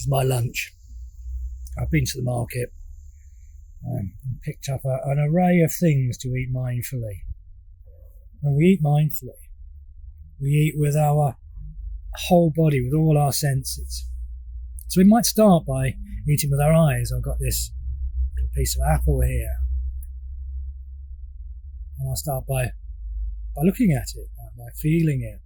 is my lunch. I've been to the market and picked up an array of things to eat mindfully. When we eat mindfully, we eat with our whole body, with all our senses. So we might start by eating with our eyes. I've got this little piece of apple here, and I'll start by looking at it, by feeling it.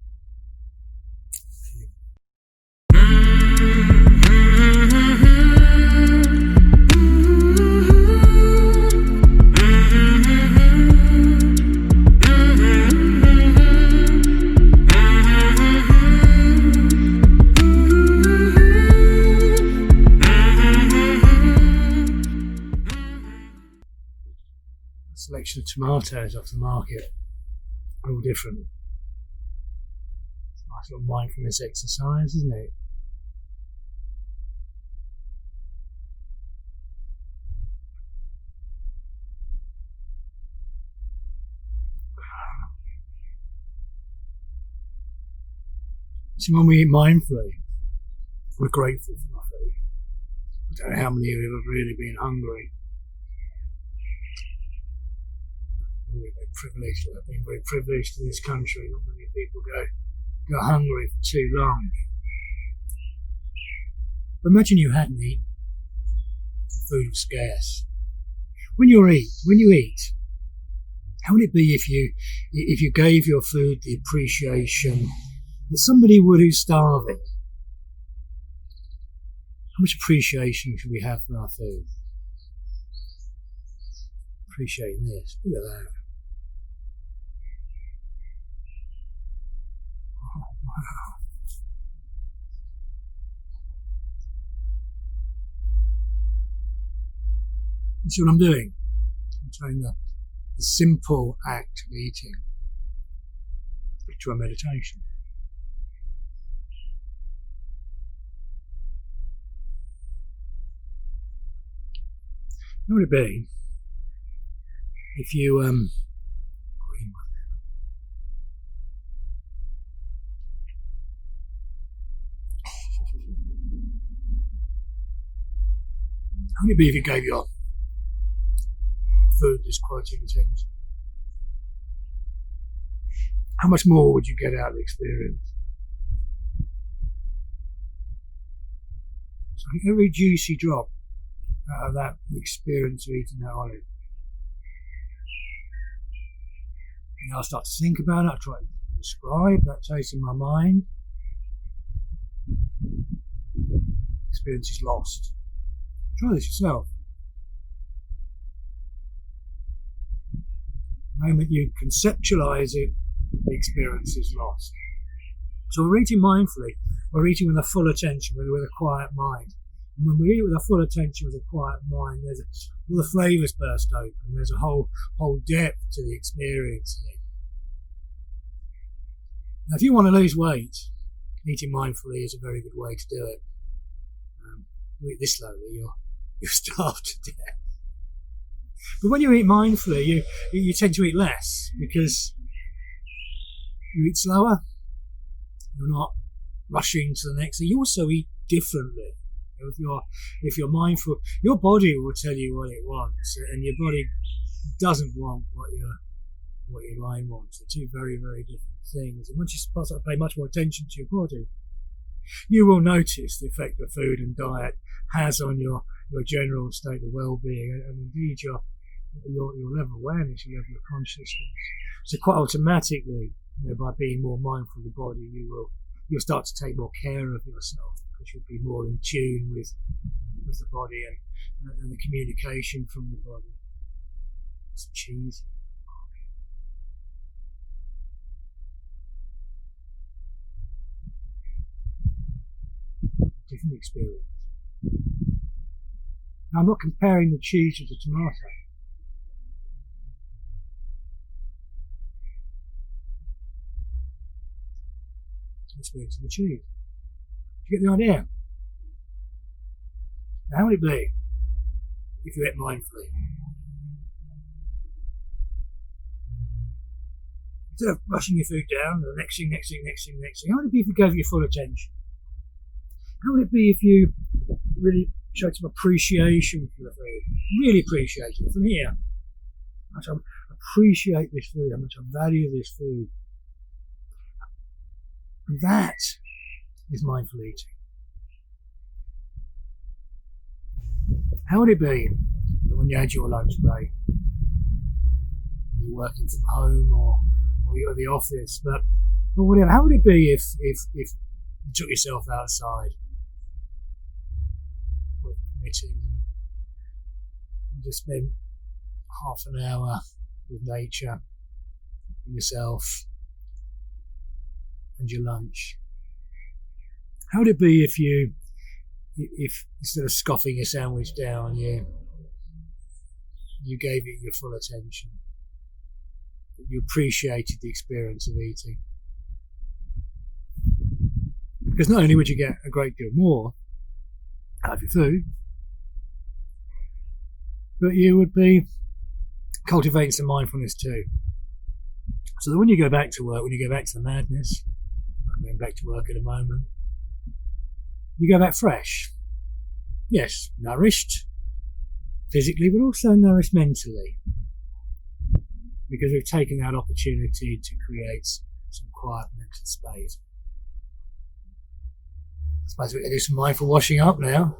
Selection of tomatoes off the market, all different. It's a nice little mindfulness exercise, isn't it? So when we eat mindfully, we're grateful for our food. I don't know how many of you have really been hungry. I've been very privileged in this country. Not many people go hungry for too long. But imagine you hadn't eaten. Food was scarce. When you eat, how would it be if you gave your food the appreciation that somebody would who's starving? How much appreciation should we have for our food? Appreciating this. Look at that. Oh, wow. That's what I'm doing. I'm trying the simple act of eating to a meditation. What would it be if you how would it be if you gave your food this quality of attention? How much more would you get out of the experience? So every juicy drop out of that experience of eating that olive. And I'll start to think about it. I'll try to describe that taste in my mind. Experience is lost. Try this yourself. The moment you conceptualize it, the experience is lost. So we're eating mindfully. We're eating with a full attention, with a quiet mind. And when we eat with a full attention, with a quiet mind, all the flavours burst open. There's a whole depth to the experience here. Now, if you want to lose weight, eating mindfully is a very good way to do it. You eat this slowly, you'll starve to death. But when you eat mindfully, you tend to eat less because you eat slower. You're not rushing to the next thing. You also eat differently. If you're mindful, your body will tell you what it wants, and your body doesn't want what your mind wants. They're two very, very different things. And once you start to pay much more attention to your body, you will notice the effect that food and diet has on your general state of well-being, and indeed your level of awareness, your level of consciousness. So quite automatically, by being more mindful of the body, you'll start to take more care of yourself, because you'll be more in tune with the body and the communication from the body. It's cheesy. Different experience. Now, I'm not comparing the cheese with the tomato. Experience of the cheese. Do you get the idea? Now, how would it be if you ate mindfully? Instead of rushing your food down, the next thing, how would it be if you gave your full attention? How would it be if you really showed some appreciation for the food. Really appreciate it from here. How much I appreciate this food, how much I value this food. And that is mindful eating. How would it be that when you had your lunch break, you're working from home or you're at the office, but whatever, how would it be if you took yourself outside with permitting and just spent half an hour with nature, yourself and your lunch? How would it be if instead of scoffing your sandwich down, you gave it your full attention, you appreciated the experience of eating? Because not only would you get a great deal more out of your food, but you would be cultivating some mindfulness too. So that when you go back to work, when you go back to the madness, I'm going back to work in a moment, you go back fresh. Yes, nourished physically, but also nourished mentally. Because we've taken that opportunity to create some quiet mental space. I suppose we're going to do some mindful washing up now.